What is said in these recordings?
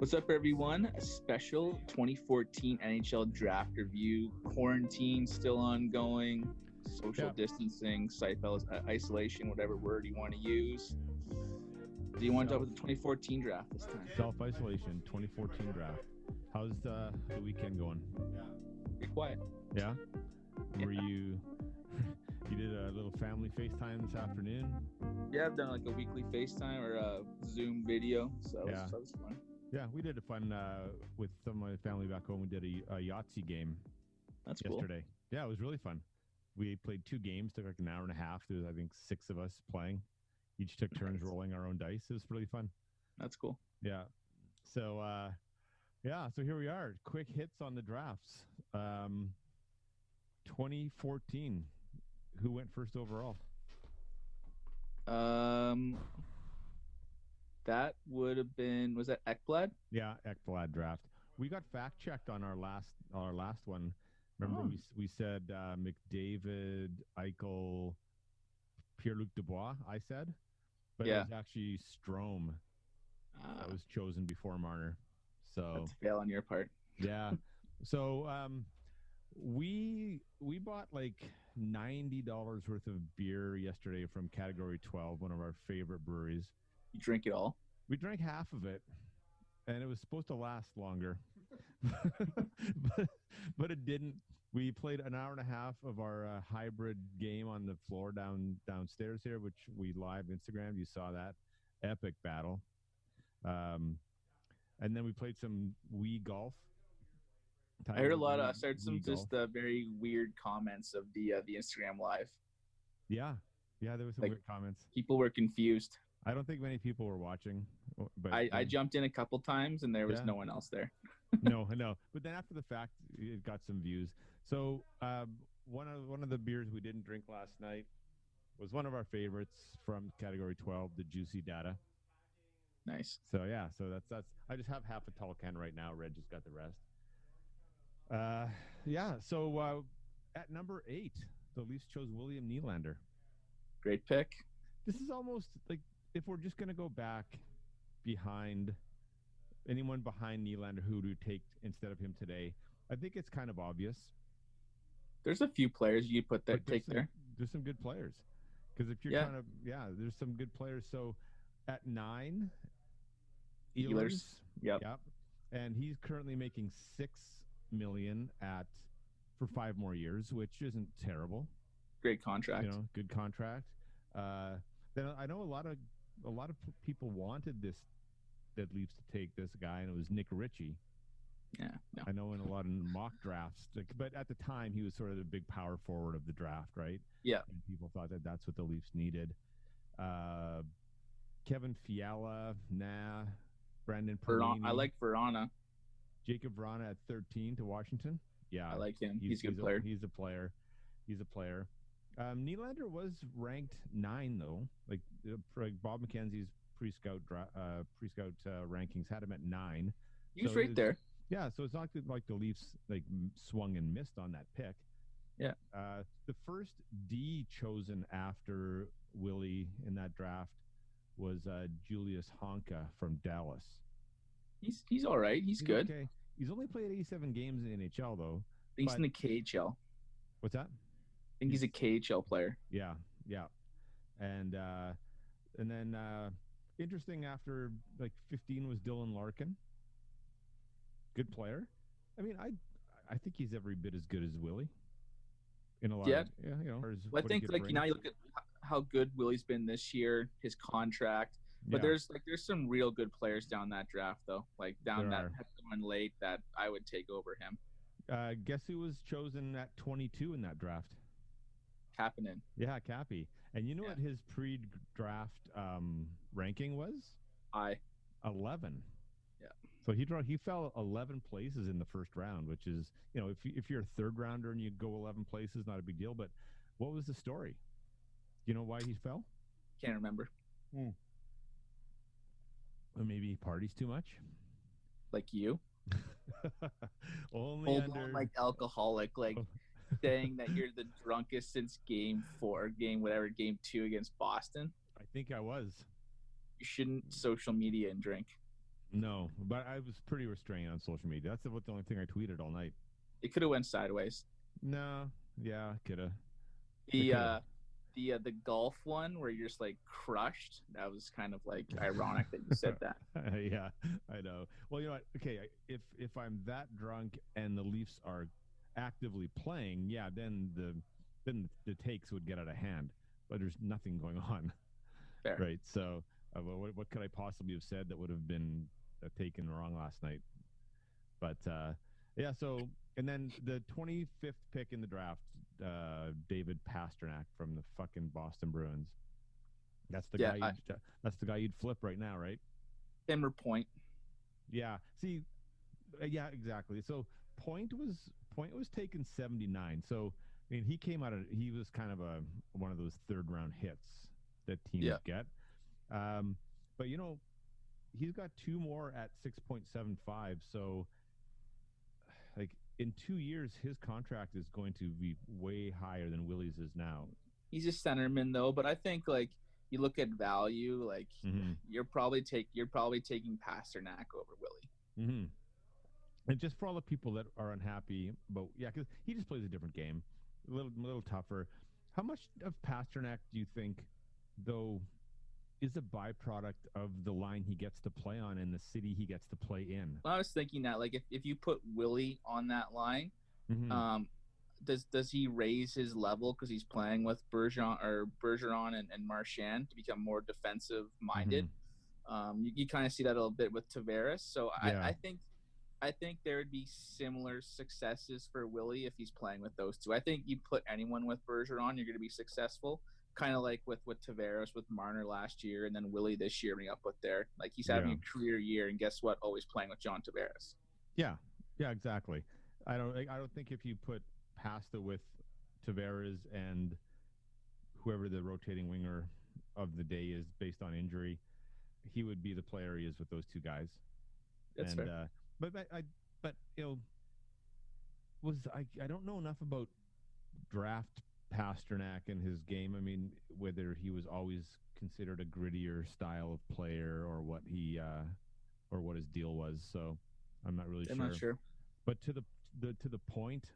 What's up, everyone? A special 2014 NHL draft review. Quarantine still ongoing. Social distancing, isolation, whatever word you want to use. Do you want to talk about the 2014 draft this time? Self-isolation, 2014 draft. How's the weekend going? Pretty quiet. Yeah? Were you did a little family FaceTime this afternoon? Yeah, I've done like a weekly FaceTime or a Zoom video, so that was fun. Yeah, we did a fun with some of my family back home. We did a Yahtzee game. That's yesterday. Cool. Yeah, it was really fun. We played 2 games, took like an hour and a half. There was, I think, 6 of us playing. Each took turns rolling our own dice. It was really fun. That's cool. Yeah. So, so here we are. Quick hits on the drafts. 2014. Who went first overall? That would have been, was that Ekblad? Yeah, Ekblad draft. We got fact checked on our last one. Remember we said McDavid, Eichel, Pierre-Luc Dubois, I said? But it was actually Strome that was chosen before Marner. So that's a fail on your part. Yeah. So we bought like $90 worth of beer yesterday from Category 12, one of our favorite breweries. You drink it all? We drank half of it, and it was supposed to last longer, but it didn't. We played an hour and a half of our hybrid game on the floor downstairs here, which we live Instagram. You saw that epic battle, and then we played some Wii golf. I heard a lot of very weird comments of the Instagram live. Yeah, there was some weird comments. People were confused. I don't think many people were watching. But I jumped in a couple times and there was no one else there. No. But then after the fact, it got some views. So one of the beers we didn't drink last night was one of our favorites from Category 12, the Juicy Data. Nice. So that's. I just have half a tall can right now. Red just got the rest. So at number 8, the Leafs chose William Nylander. Great pick. This is almost like, if we're just going to go back behind anyone behind Nylander, who do take instead of him today, I think it's kind of obvious. There's a few players you put that take there. There's some good players. Because if you're there's some good players. So at 9, Ehlers. Yep. And he's currently making $6 million for 5 more years, which isn't terrible. Great contract. Good contract. Then I know a lot of people wanted that Leafs to take this guy, and it was Nick Ritchie. Yeah, no. I know in a lot of mock drafts, but at the time he was sort of the big power forward of the draft, right? Yeah, and people thought that that's what the Leafs needed. Kevin Fiala, Brandon Perlini. I like Verana. Jacob Verana at 13 to Washington. Yeah, I like him. He's a good player. He's a player. Nylander was ranked 9 though. Like Bob McKenzie's pre-scout rankings had him at 9. He was right there. Yeah, so it's not like the Leafs swung and missed on that pick. Yeah. The first D chosen after Willy in that draft was Julius Honka from Dallas. He's all right. He's good. Okay. He's only played 87 games in the NHL though. He's in the KHL. What's that? I think he's a KHL player. Yeah. And then interesting, after 15 was Dylan Larkin. Good player. I mean, I think he's every bit as good as Willy. In a lot of, I think now you look at how good Willy's been this year, his contract. But there's some real good players down that draft though. Going late that I would take over him. Guess who was chosen at 22 in that draft? Kapanen. Yeah, Cappy. And you know what his pre-draft ranking was? 11. Yeah. So he fell 11 places in the first round, which is, if you're a third rounder and you go 11 places, not a big deal. But what was the story? You know why he fell? Can't remember. Or maybe he parties too much. Like you? Only full blown alcoholic, saying that you're the drunkest since game 2 against Boston. I think I was. You shouldn't social media and drink. No, but I was pretty restrained on social media. That's the only thing I tweeted all night. It could have went sideways. No, yeah, coulda. It The coulda. the golf one where you're just like crushed. That was kind of like ironic that you said that. Yeah, I know. Well, you know what? Okay, if I'm that drunk and the Leafs are actively playing, yeah, then the takes would get out of hand. But there's nothing going on, Fair. right? So, what could I possibly have said that would have been taken wrong last night? But yeah, so and then the 25th pick in the draft, David Pasternak from the fucking Boston Bruins. That's the guy. That's the guy you'd flip right now, right? Him or Point. Yeah. See. Yeah. Exactly. So Point was taken 79. So I mean, he was kind of one of those third round hits that teams get. But you know, he's got two more at 6.75. So like in 2 years, his contract is going to be way higher than Willy's is now. He's a centerman though, but I think like you look at value, like you're probably taking Pasternak over Willy. Mm-hmm. And just for all the people that are unhappy, but yeah, because he just plays a different game, a little tougher. How much of Pasternak do you think, though, is a byproduct of the line he gets to play on and the city he gets to play in? Well, I was thinking that like if you put Willy on that line, does he raise his level because he's playing with Bergeron and Marchand to become more defensive minded? You kind of see that a little bit with Tavares. So I think there would be similar successes for Willy if he's playing with those two. I think you put anyone with Bergeron, you're going to be successful. Kind of like with Tavares with Marner last year, and then Willy this year when he got put there. Like he's having a career year, and guess what? Always playing with John Tavares. Yeah, exactly. I don't think if you put Pasta with Tavares and whoever the rotating winger of the day is based on injury, he would be the player he is with those two guys. That's fair. But you know, I don't know enough about draft Pasternak and his game. I mean, whether he was always considered a grittier style of player or what or what his deal was. So I'm not really sure. I'm not sure. But to the point,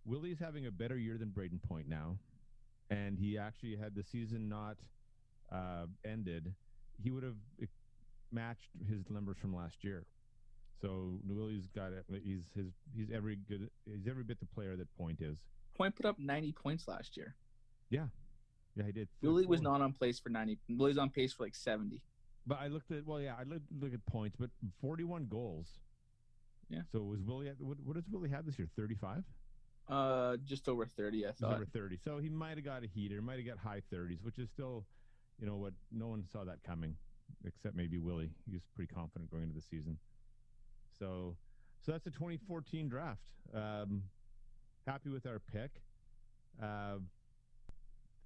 Willy's having a better year than Braden Point now, and he actually had the season not ended, he would have matched his numbers from last year. So Willy's got it. He's every bit the player that Point is. Point put up 90 points last year. Yeah, he did. Willy was not on pace for 90. Willy's on pace for like 70. But I looked at points, but 41 goals. Yeah. So was Willy at what does Willy have this year? 35. Just over 30, I thought. Just over 30. So he might have got a heater, might have got high 30s, which is still, you know what? No one saw that coming, except maybe Willy. He was pretty confident going into the season. So that's the 2014 draft. Happy with our pick.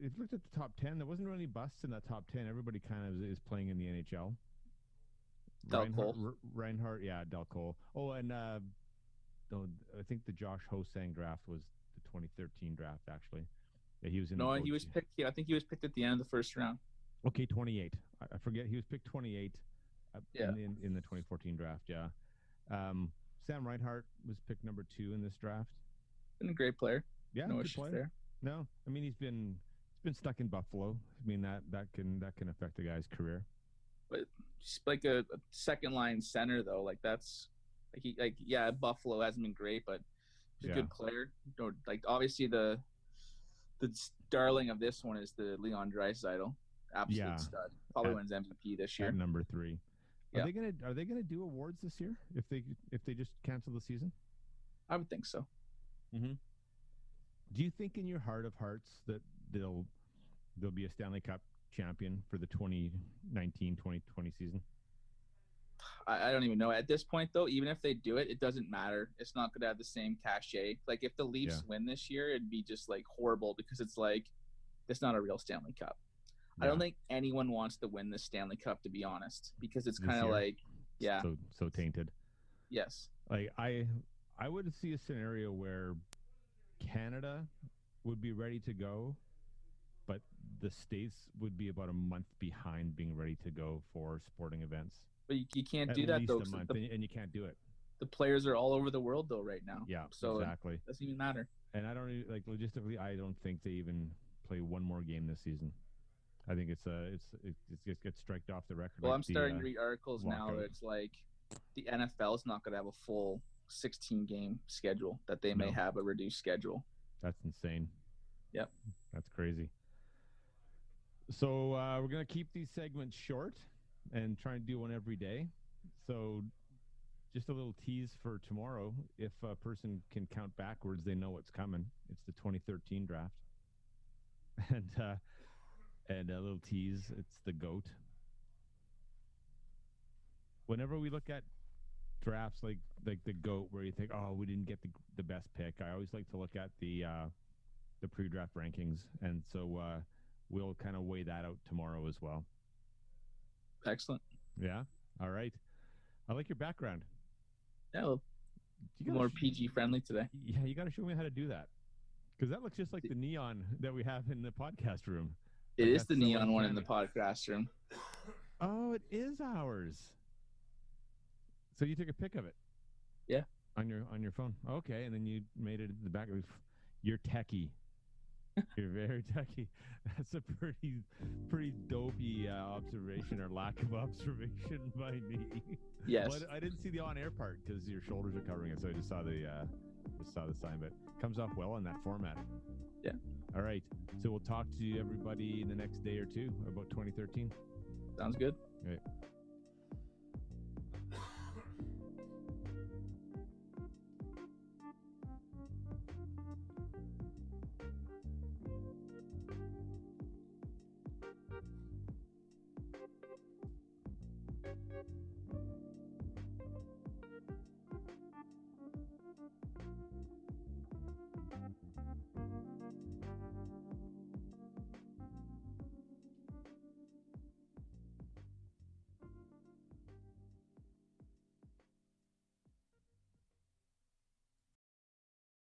If you looked at the top 10, there wasn't really busts in that top 10. Everybody kind of is playing in the NHL. Reinhardt, yeah, Del Cole. Oh, and I think the Josh Hosang draft was the 2013 draft, actually. Yeah, he was in. No, he was picked. I think he was picked at the end of the first round. Okay, 28. I forget. He was picked 28 in the 2014 draft, yeah. Sam Reinhart was picked number 2 in this draft. Been a great player. Yeah, no good issues player. there. No, I mean he's been stuck in Buffalo. I mean that can affect a guy's career. But just like a second line center though, like that's Buffalo hasn't been great, but he's a good player. Like obviously the darling of this one is the Leon Draisaitl, absolute stud. Probably wins MVP this year. At number 3. Are they gonna do awards this year if they just cancel the season? I would think so. Mm-hmm. Do you think in your heart of hearts that there'll be a Stanley Cup champion for the 2019-2020 season? I don't even know. At this point, though, even if they do it, it doesn't matter. It's not going to have the same cachet. Like, if the Leafs win this year, it'd be just, like, horrible because it's like, it's not a real Stanley Cup. Yeah. I don't think anyone wants to win the Stanley Cup, to be honest, because it's kind of like, So tainted. Yes. Like, I would see a scenario where Canada would be ready to go but the States would be about a month behind being ready to go for sporting events. But you can't At do that least though. a month, and you can't do it. The players are all over the world though right now. Yeah, so exactly. It doesn't even matter. And I don't like logistically. I don't think they even play one more game this season. I think it gets striked off the record. Well, like I'm starting to read articles now. It's like the NFL is not going to have a full 16-game schedule. That they may have a reduced schedule. That's insane. Yep. That's crazy. So we're going to keep these segments short and try and do one every day. So just a little tease for tomorrow. If a person can count backwards, they know what's coming. It's the 2013 draft. And a little tease, it's the GOAT. Whenever we look at drafts like the GOAT, where you think, oh, we didn't get the best pick, I always like to look at the pre-draft rankings. And so we'll kind of weigh that out tomorrow as well. Excellent. Yeah. All right. I like your background. Yeah, more PG friendly today. Yeah, you got to show me how to do that, because that looks just like the neon that we have in the podcast room. It is the neon one in the podcast room. Oh, it is ours. So you took a pic of it? Yeah. On your phone. Okay, and then you made it in the back. You're techie. You're very techie. That's a pretty dopey observation, or lack of observation by me. Yes. But I didn't see the on-air part because your shoulders are covering it, so I just saw the sign. But it comes off well in that format. Yeah. All right. So we'll talk to everybody in the next day or two about 2013. Sounds good. Okay.